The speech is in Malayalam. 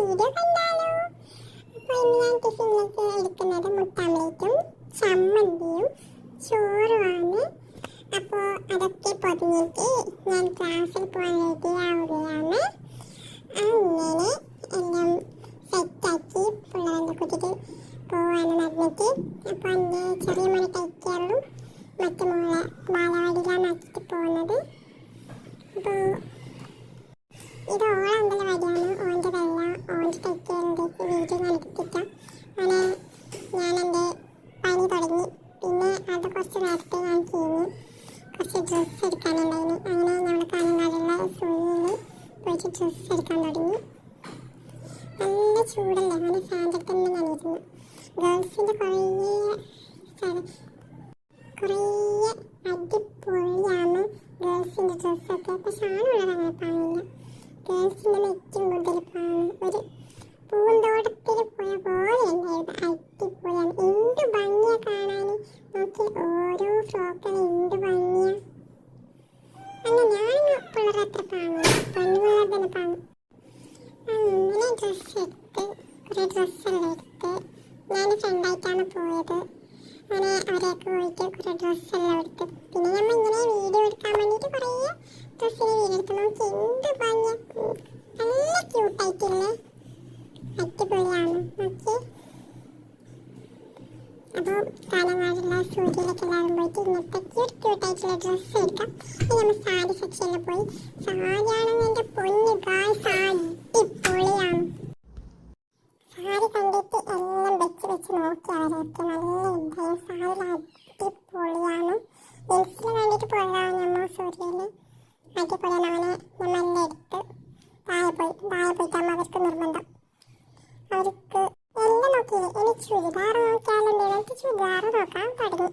വീഡിയോ കണ്ടാലോ? അപ്പോൾ ഇന്ന് ഞാൻ ടിഫിനിലേക്ക് എടുക്കുന്നത് മുട്ടാമ്ലേറ്റും ചമ്മന്തിയും ചോറുമാണ്. അപ്പോൾ അതൊക്കെ പൊതിഞ്ഞിട്ട് ഞാൻ ക്ലാസ്സിൽ പോകാൻ റെഡിയാവുകയാണ്. അങ്ങനെ എല്ലാം സെറ്റാക്കി പിള്ളേരെ കൂട്ടിയിട്ട് പോവാണ് നടന്നിട്ട്. അപ്പോൾ എൻ്റെ ചെറിയ മോനെ കഴിക്കാറും മറ്റു മോളെ ബാലവാടിയിലാണ് ആക്കിയിട്ട് പോകുന്നത്. അപ്പോൾ ഇത് ഓളെന്തല്ല വരികയാണ്, ഓൻ്റെതല്ല, ഓൻ്റെ കഴിക്കാറുണ്ട്. വീഡിയോ ഞാൻ എടുത്തിട്ടാം. അങ്ങനെ ഞാൻ എൻ്റെ പനി തുടങ്ങി. പിന്നെ അത് കുറച്ച് നേരത്തെ ഞാൻ കഴിഞ്ഞു. കുറച്ച് ഡ്രസ്സ് എടുക്കാനുണ്ടായിരുന്നു. അങ്ങനെ നമ്മൾ കാണുന്നതിലുള്ള സൂര്യയിൽ പോയിട്ട് ഡ്രസ്സ് എടുക്കാൻ തുടങ്ങി. നല്ല ചൂടല്ലേ, അങ്ങനെ ഫാൻ്റെ തന്നെ നനയിരുന്നു. ഗേൾസിൻ്റെ കുറേ അടിപൊളിയാണ് ഗേൾസിൻ്റെ ഡ്രസ്സൊക്കെ. പക്ഷെ ആണുള്ളത് അങ്ങനെ പാങ്ങില്ല. ഗേൾസിൻ്റെ ഏറ്റവും കൂടുതൽ പാങ്ങ് ഒരു പൂന്തോട്ടത്തിൽ പോയ പോലെ ഉണ്ടായിരുന്നു. അടിപൊളിയാണ്. എന്ത് ഭംഗിയാണ് കാണാൻ. നോക്കി ഓരോ ഫ്രോക്കാണ് എന്ത് ഭംഗിയാണ്. അങ്ങനെ ഞാൻ പിള്ളേർ അത്ര പാങ്ങില്ല, പെണ്ണുപിള്ളേർ തന്നെ പാങ്ങും. അങ്ങനെ ഡ്രസ്സ് എടുത്ത് കുറേ ഡ്രസ്സെല്ലാം എടുത്ത് ഞാൻ ഫ്രണ്ടായിട്ടാണ് പോയത്. അങ്ങനെ അവരൊക്കെ പോയിട്ട് കുറേ ഡ്രസ്സെല്ലാം എടുത്ത് പിന്നെ നമ്മൾ ഇങ്ങനെ വീഡിയോ എടുക്കാൻ വേണ്ടിയിട്ട് കുറേ ഡ്രസ്സിന് വീഡിയോ എടുത്ത് നോക്കി എന്ത് ഭംഗി, നല്ല ക്യൂട്ടായിട്ടില്ലേ, അടിപൊളിയാണ് നോക്കി. അപ്പോൾ കാലങ്ങാടുള്ള സൂര്യയിലൊക്കെ എല്ലാവരും പോയിട്ട് ഇങ്ങനത്തെ ക്യൂട്ടായിട്ടുള്ള ഡ്രസ്സ് എടുക്കാം. ഇനി നമ്മൾ സാരി സെക്ഷനിൽ പോയി. സാരിയാണെന്ന് എൻ്റെ പൊന്ന് ഗായ്സ് അടിപൊളിയാണ്. സാരി കണ്ടിട്ട് എല്ലാം വെച്ച് നോക്കി അവരൊക്കെ നല്ല ഉണ്ടായ സാരി അടിപൊളിയാണ്. റീൽസിൽ കണ്ടിട്ട് പോയതാണ് നമ്മൾ സൂര്യയിൽ. അടിപൊളിയാണ്. അവനെ നമ്മളെല്ലാം എടുത്ത് താഴെ പോയിട്ടാകുമ്പോൾ അവർക്ക് നിർബന്ധം. അവർക്ക് എല്ലാം നോക്കിയില്ലേ, ഇനി ചുരിദാർ നോക്കിയാലുണ്ട്. എനിക്ക് ചുരിദാർ നോക്കാൻ തുടങ്ങി.